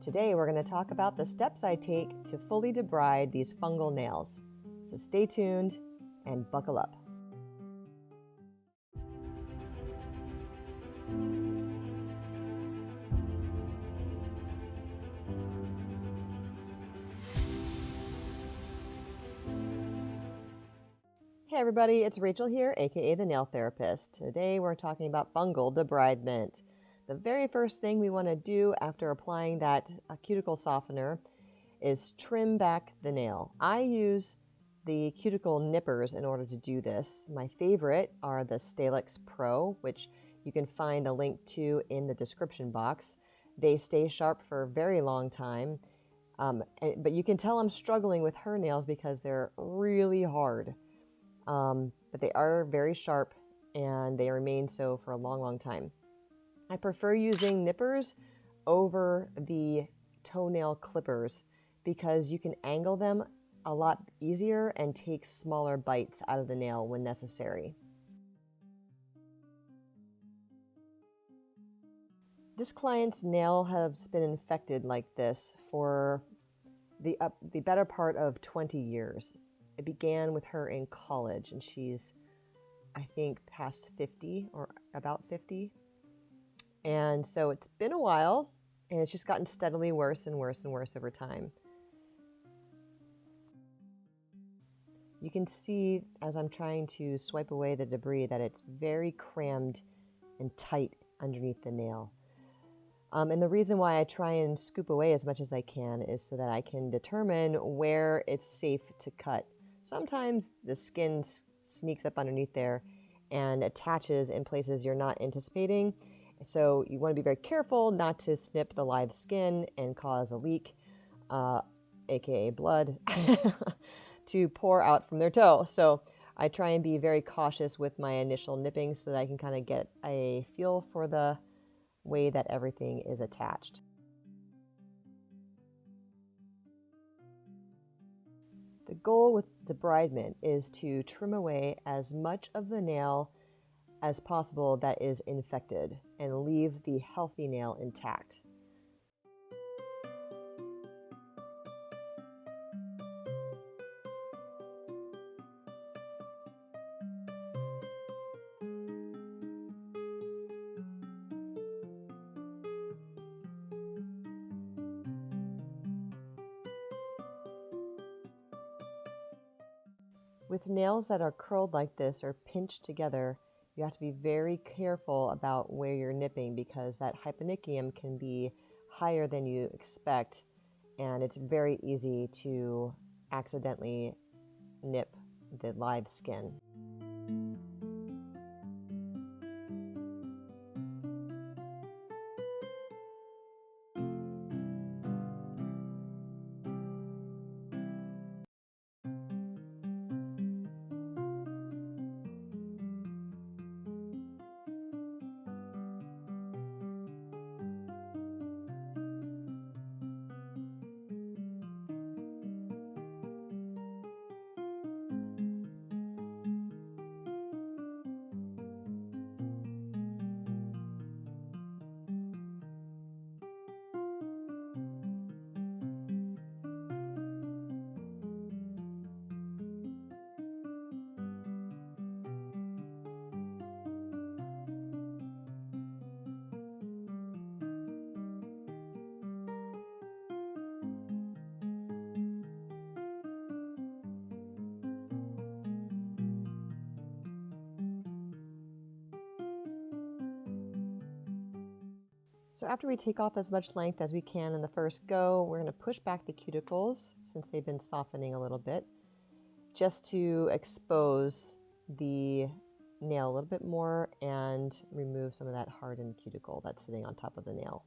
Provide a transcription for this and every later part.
Today we're going to talk about the steps I take to fully debride these fungal nails. So stay tuned and buckle up. Hey everybody, it's Rachel here, aka the Nail Therapist. Today we're talking about fungal debridement. The very first thing we want to do after applying that cuticle softener is trim back the nail. I use the cuticle nippers in order to do this. My favorite are the Stalex Pro, which you can find a link to in the description box. They stay sharp for a very long time, but you can tell I'm struggling with her nails because they're really hard. But they are very sharp and they remain so for a long time. I prefer using nippers over the toenail clippers because you can angle them a lot easier and take smaller bites out of the nail when necessary. This client's nail has been infected like this for the better part of 20 years. It began with her in college, and she's, I think, past 50 or about 50. And so it's been a while, and it's just gotten steadily worse and worse and worse over time. You can see as I'm trying to swipe away the debris that it's very crammed and tight underneath the nail. And the reason why I try and scoop away as much as I can is so that I can determine where it's safe to cut. Sometimes the skin sneaks up underneath there and attaches in places you're not anticipating. So you want to be very careful not to snip the live skin and cause a leak, aka blood, to pour out from their toe. So I try and be very cautious with my initial nipping so that I can kind of get a feel for the way that everything is attached. The goal with debridement is to trim away as much of the nail as possible that is infected and leave the healthy nail intact. With nails that are curled like this or pinched together, you have to be very careful about where you're nipping because that hyponychium can be higher than you expect, and it's very easy to accidentally nip the live skin. So after we take off as much length as we can in the first go, we're going to push back the cuticles since they've been softening a little bit, just to expose the nail a little bit more and remove some of that hardened cuticle that's sitting on top of the nail.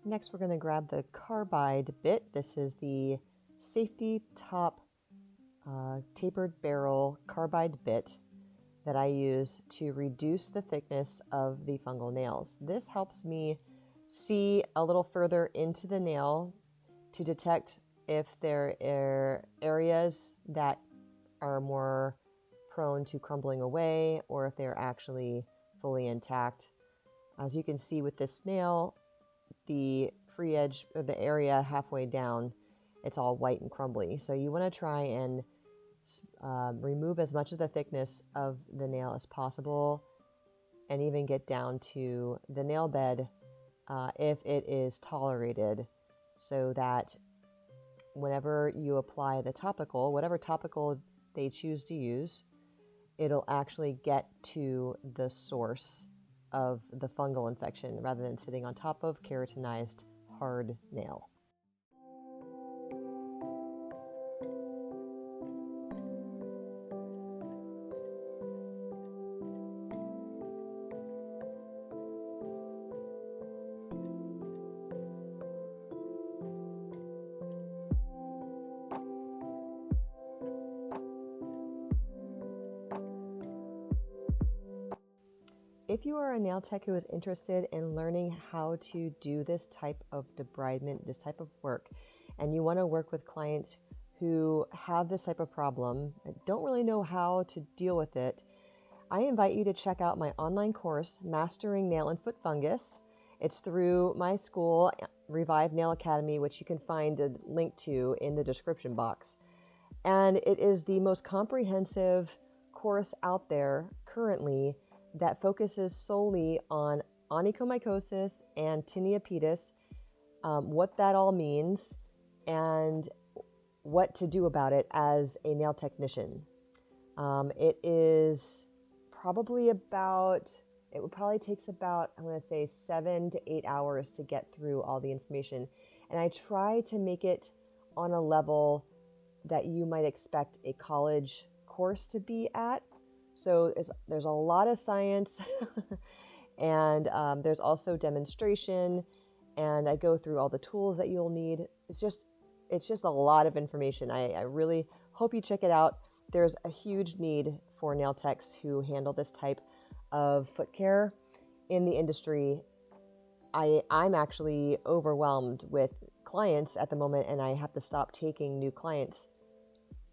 Next, we're going to grab the carbide bit. This is the safety top tapered barrel carbide bit that I use to reduce the thickness of the fungal nails. This helps me see a little further into the nail to detect if there are areas that are more prone to crumbling away or if they're actually fully intact. As you can see with this nail, the free edge or the area halfway down, it's all white and crumbly. So you want to try and remove as much of the thickness of the nail as possible and even get down to the nail bed if it is tolerated, so that whenever you apply the topical, whatever topical they choose to use, it'll actually get to the source of the fungal infection rather than sitting on top of keratinized hard nail. If you are a nail tech who is interested in learning how to do this type of debridement, this type of work, and you want to work with clients who have this type of problem and don't really know how to deal with it, I invite you to check out my online course, Mastering Nail and Foot Fungus. It's through my school, Revive Nail Academy, which you can find a link to in the description box. And it is the most comprehensive course out there currently that focuses solely on onychomycosis and tinea pedis, what that all means, and what to do about it as a nail technician. It probably takes about, I'm going to say 7 to 8 hours to get through all the information. And I try to make it on a level that you might expect a college course to be at. So there's a lot of science and there's also demonstration, and I go through all the tools that you'll need. It's just a lot of information. I really hope you check it out. There's a huge need for nail techs who handle this type of foot care in the industry. I'm actually overwhelmed with clients at the moment, and I have to stop taking new clients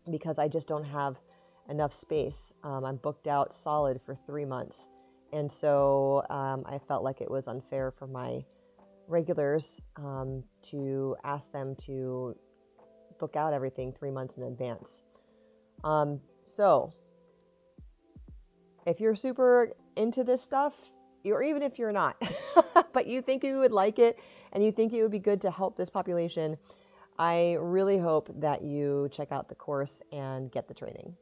because I just don't have enough space. I'm booked out solid for 3 months. And so I felt like it was unfair for my regulars to ask them to book out everything 3 months in advance. So if you're super into this stuff, or even if you're not, but you think you would like it and you think it would be good to help this population, I really hope that you check out the course and get the training.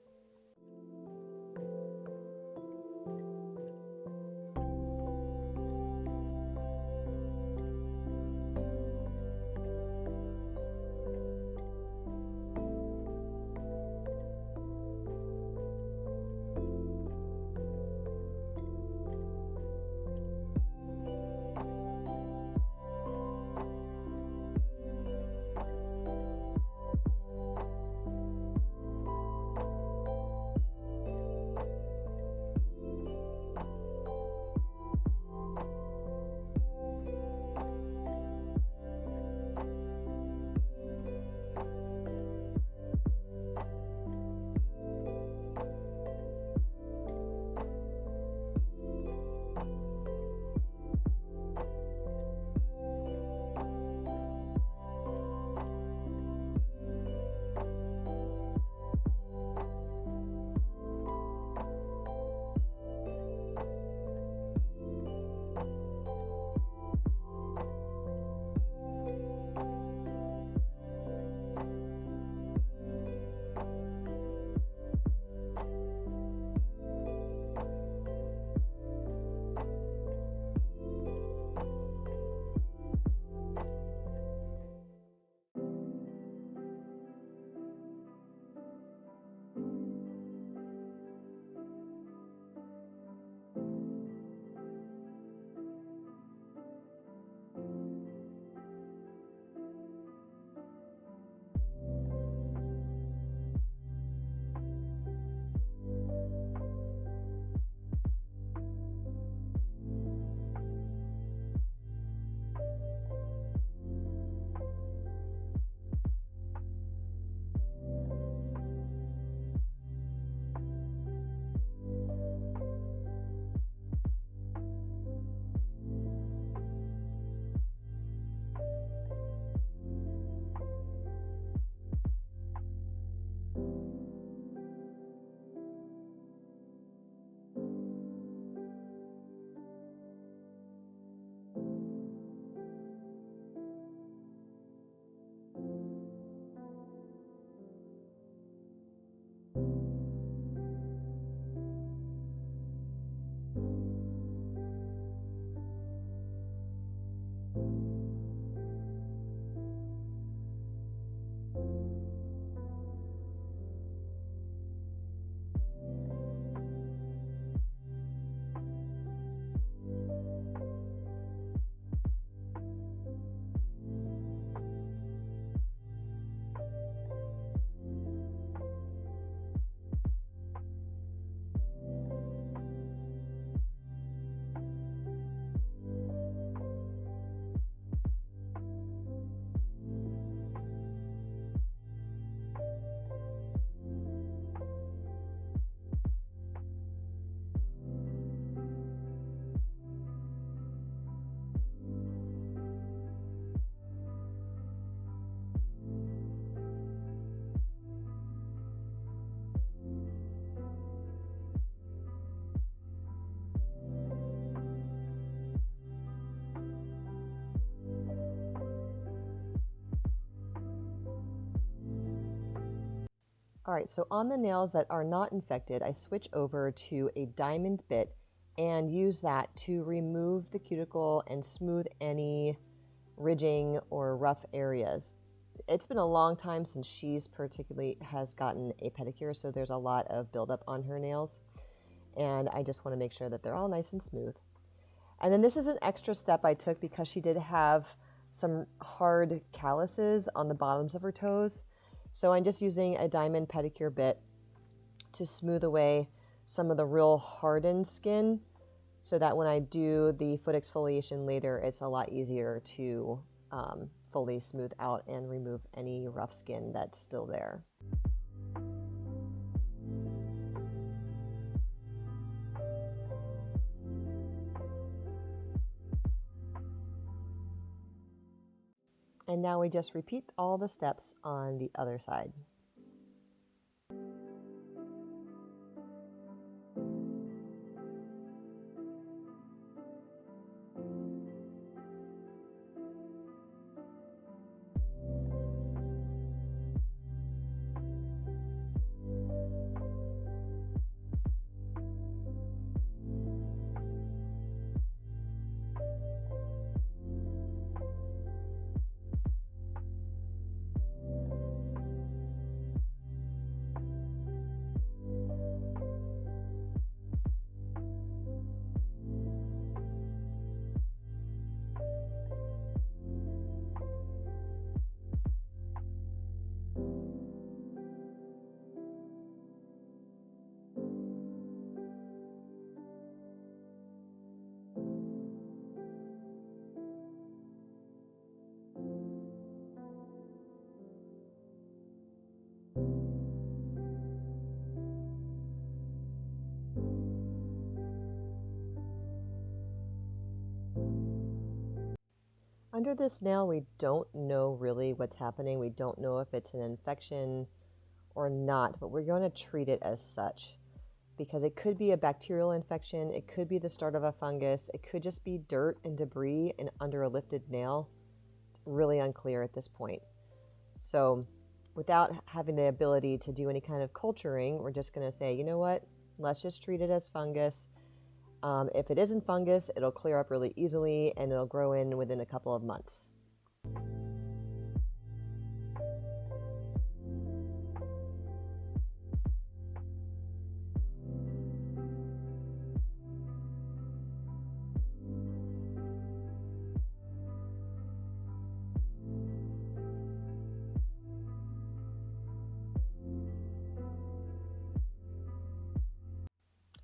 All right, so on the nails that are not infected, I switch over to a diamond bit and use that to remove the cuticle and smooth any ridging or rough areas. It's been a long time since she's particularly has gotten a pedicure, so there's a lot of buildup on her nails, and I just want to make sure that they're all nice and smooth. And then this is an extra step I took because she did have some hard calluses on the bottoms of her toes. So I'm just using a diamond pedicure bit to smooth away some of the real hardened skin so that when I do the foot exfoliation later, it's a lot easier to fully smooth out and remove any rough skin that's still there. And now we just repeat all the steps on the other side. Under this nail, we don't know really what's happening. We don't know if it's an infection or not, but we're going to treat it as such because it could be a bacterial infection. It could be the start of a fungus. It could just be dirt and debris and under a lifted nail. It's really unclear at this point. So without having the ability to do any kind of culturing, we're just going to say, you know what, let's just treat it as fungus. If it isn't fungus, it'll clear up really easily and it'll grow in within a couple of months.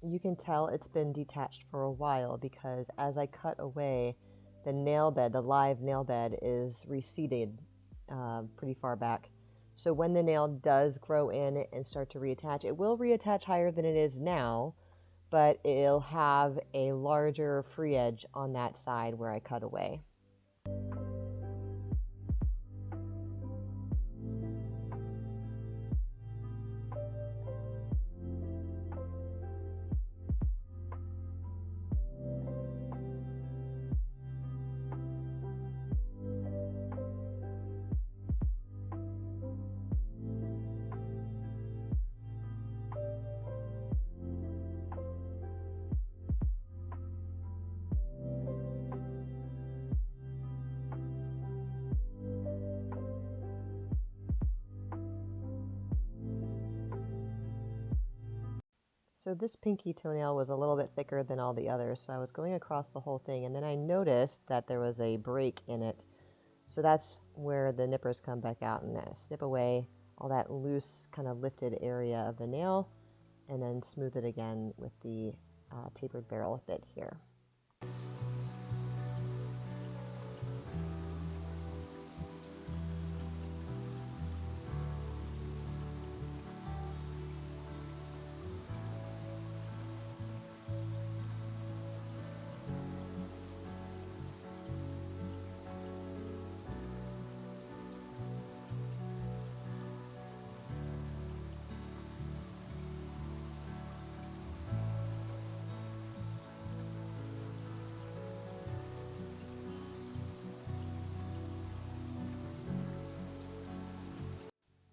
You can tell it's been detached for a while because as I cut away, the nail bed, the live nail bed, is receded pretty far back. So when the nail does grow in and start to reattach, it will reattach higher than it is now, but it'll have a larger free edge on that side where I cut away. So this pinky toenail was a little bit thicker than all the others, so I was going across the whole thing, and then I noticed that there was a break in it. So that's where the nippers come back out, and I snip away all that loose, kind of lifted area of the nail, and then smooth it again with the tapered barrel bit here.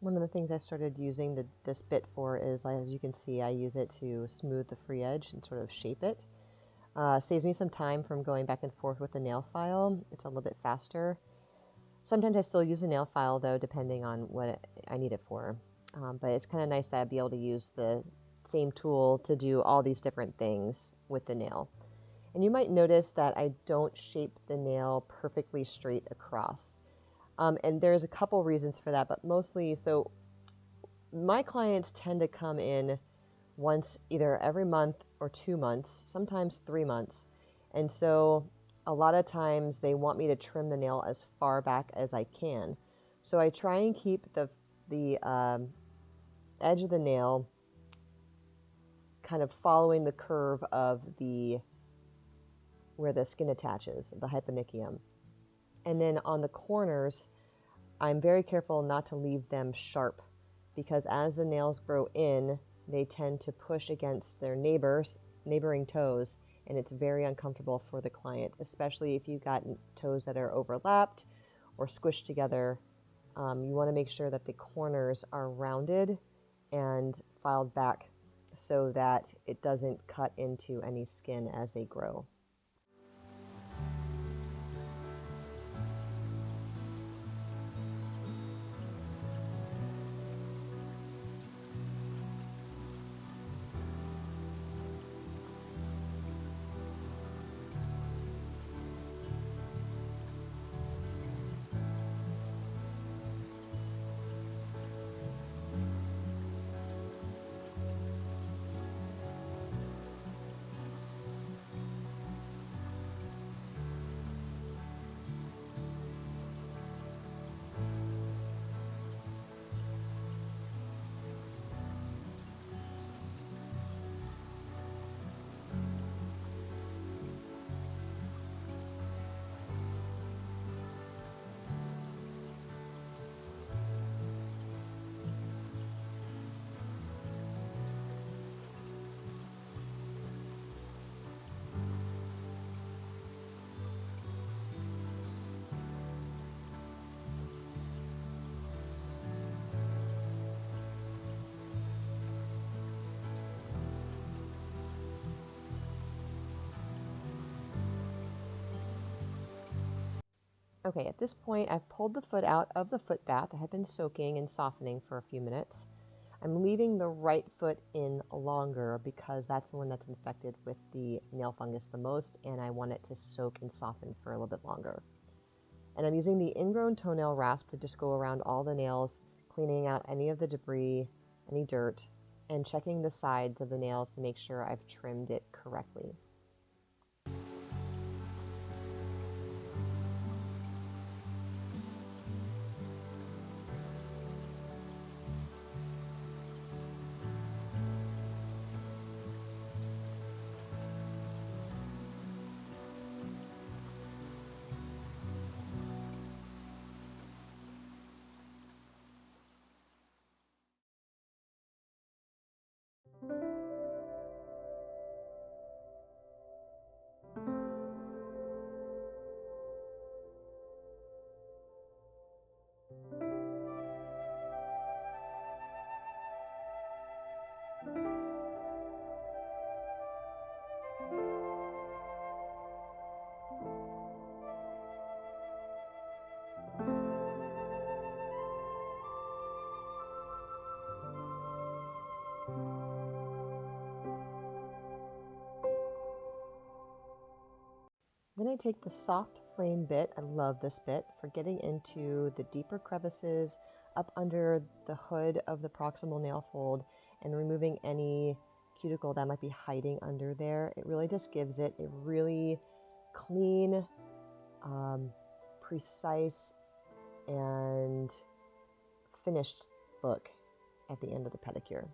One of the things I started using this bit for is, as you can see, I use it to smooth the free edge and sort of shape it. Saves me some time from going back and forth with the nail file. It's a little bit faster. Sometimes I still use a nail file though, depending on what I need it for. But it's kind of nice that I'd be able to use the same tool to do all these different things with the nail. And you might notice that I don't shape the nail perfectly straight across. And there's a couple reasons for that, but mostly, so my clients tend to come in once either every month or 2 months, sometimes 3 months. And so a lot of times they want me to trim the nail as far back as I can. So I try and keep the edge of the nail kind of following the curve of where the skin attaches, the hyponychium. And then on the corners, I'm very careful not to leave them sharp, because as the nails grow in, they tend to push against their neighboring toes, and it's very uncomfortable for the client, especially if you've got toes that are overlapped or squished together. You want to make sure that the corners are rounded and filed back so that it doesn't cut into any skin as they grow. Okay, at this point, I've pulled the foot out of the foot bath. I had been soaking and softening for a few minutes. I'm leaving the right foot in longer because that's the one that's infected with the nail fungus the most, and I want it to soak and soften for a little bit longer. And I'm using the ingrown toenail rasp to just go around all the nails, cleaning out any of the debris, any dirt, and checking the sides of the nails to make sure I've trimmed it correctly. Then I take the soft flame bit, I love this bit, for getting into the deeper crevices up under the hood of the proximal nail fold and removing any cuticle that might be hiding under there. It really just gives it a really clean, precise, and finished look at the end of the pedicure.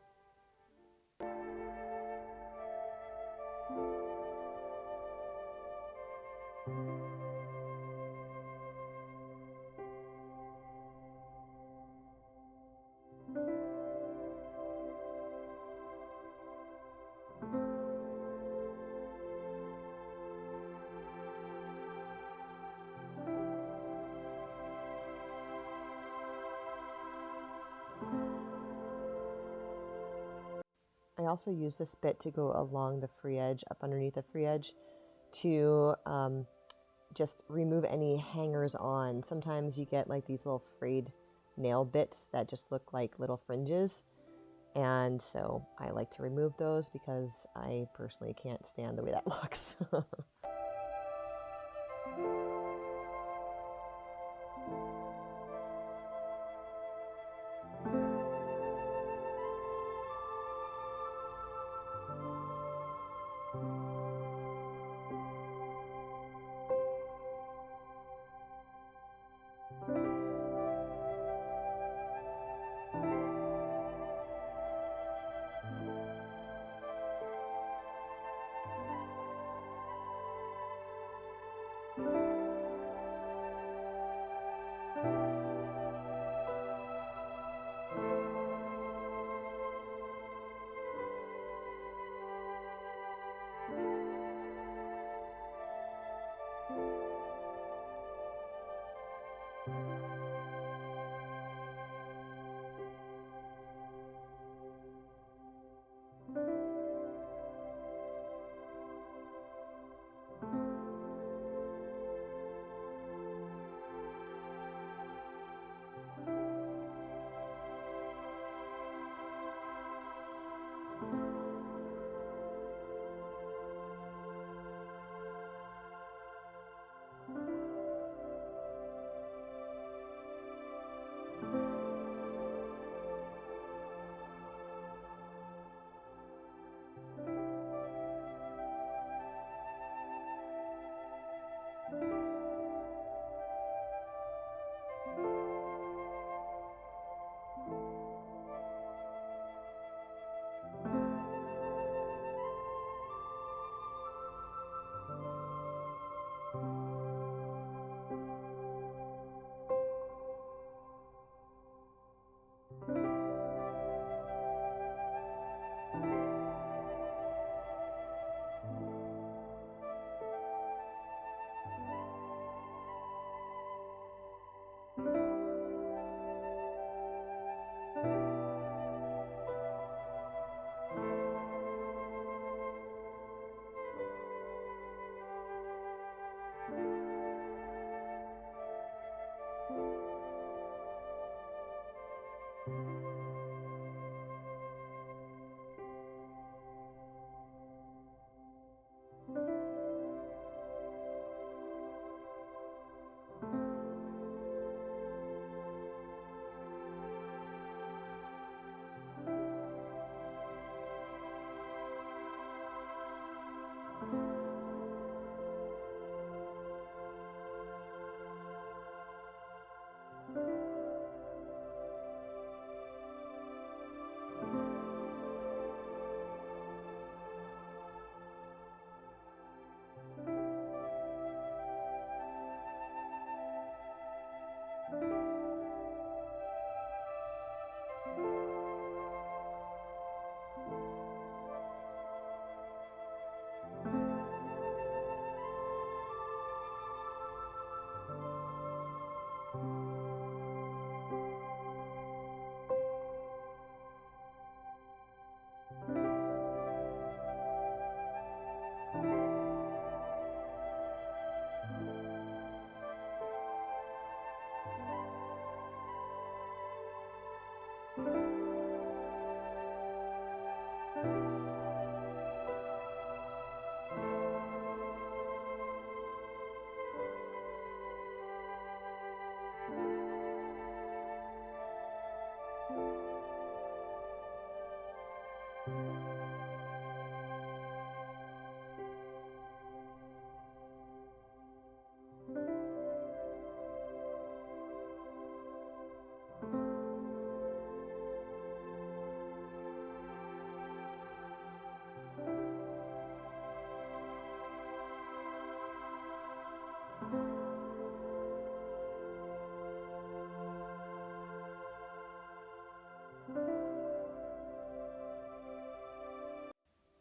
I also use this bit to go along the free edge, up underneath the free edge, to just remove any hangers on. Sometimes you get like these little frayed nail bits that just look like little fringes. And so I like to remove those because I personally can't stand the way that looks.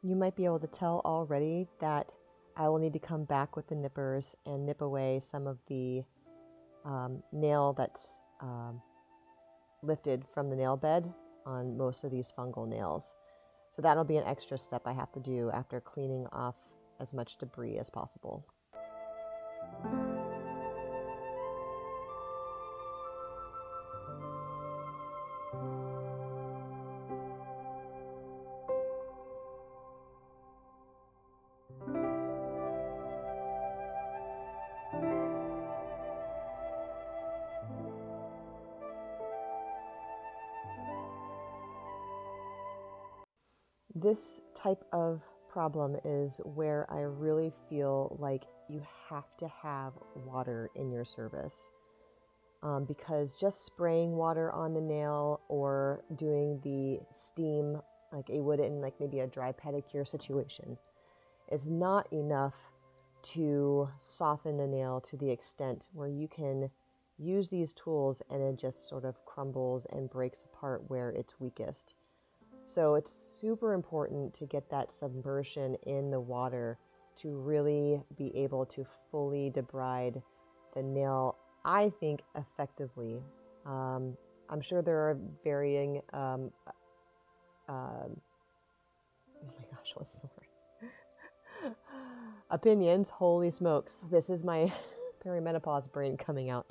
You might be able to tell already that I will need to come back with the nippers and nip away some of the nail that's lifted from the nail bed on most of these fungal nails. So that'll be an extra step I have to do after cleaning off as much debris as possible. This type of problem is where I really feel like you have to have water in your service, because just spraying water on the nail or doing the steam like it would in like maybe a dry pedicure situation is not enough to soften the nail to the extent where you can use these tools and it just sort of crumbles and breaks apart where it's weakest. So it's super important to get that submersion in the water to really be able to fully debride the nail, I think, effectively. I'm sure there are varying, oh my gosh, what's the word? Opinions, holy smokes. This is my perimenopause brain coming out.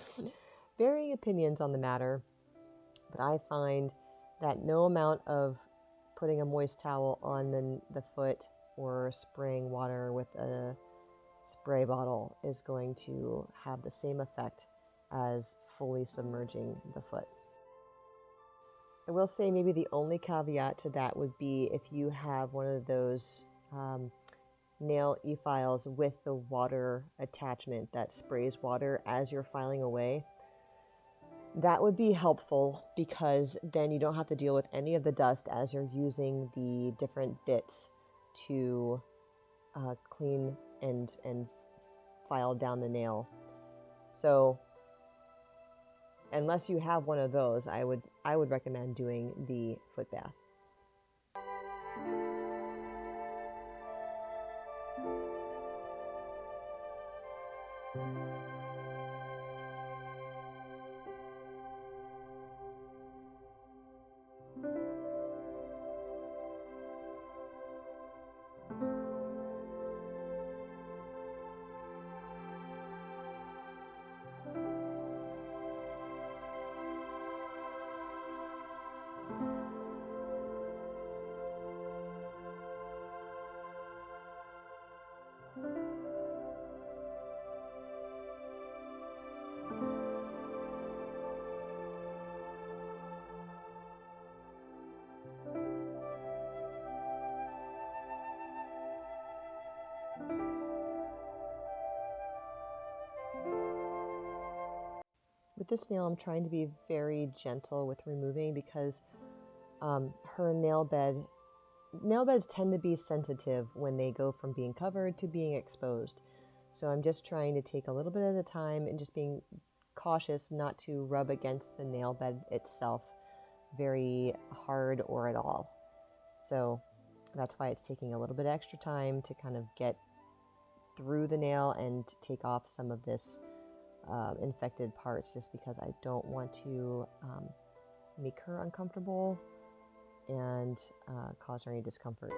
Varying opinions on the matter, but I find that no amount of putting a moist towel on the foot or spraying water with a spray bottle is going to have the same effect as fully submerging the foot. I will say maybe the only caveat to that would be if you have one of those nail e-files with the water attachment that sprays water as you're filing away. That would be helpful because then you don't have to deal with any of the dust as you're using the different bits to clean and file down the nail. So unless you have one of those, I would recommend doing the foot bath. With this nail, I'm trying to be very gentle with removing because her nail beds tend to be sensitive when they go from being covered to being exposed. So I'm just trying to take a little bit at a time and just being cautious not to rub against the nail bed itself very hard or at all. So that's why it's taking a little bit extra time to kind of get through the nail and take off some of this infected parts, just because I don't want to make her uncomfortable and cause her any discomfort.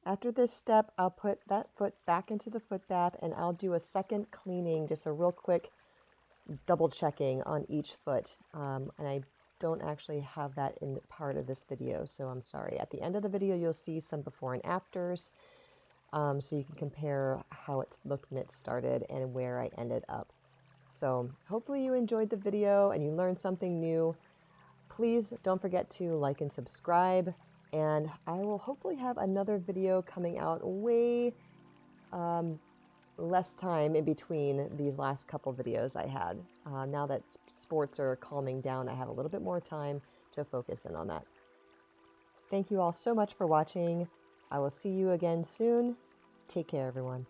After this step, I'll put that foot back into the foot bath and I'll do a second cleaning, just a real quick double checking on each foot. And I don't actually have that in part of this video, so I'm sorry. At the end of the video, you'll see some before and afters, so you can compare how it looked when it started and where I ended up. So hopefully you enjoyed the video and you learned something new. Please don't forget to like and subscribe, and I will hopefully have another video coming out way less time in between these last couple videos I had. Now that sports are calming down, I have a little bit more time to focus in on that. Thank you all so much for watching. I will see you again soon. Take care, everyone.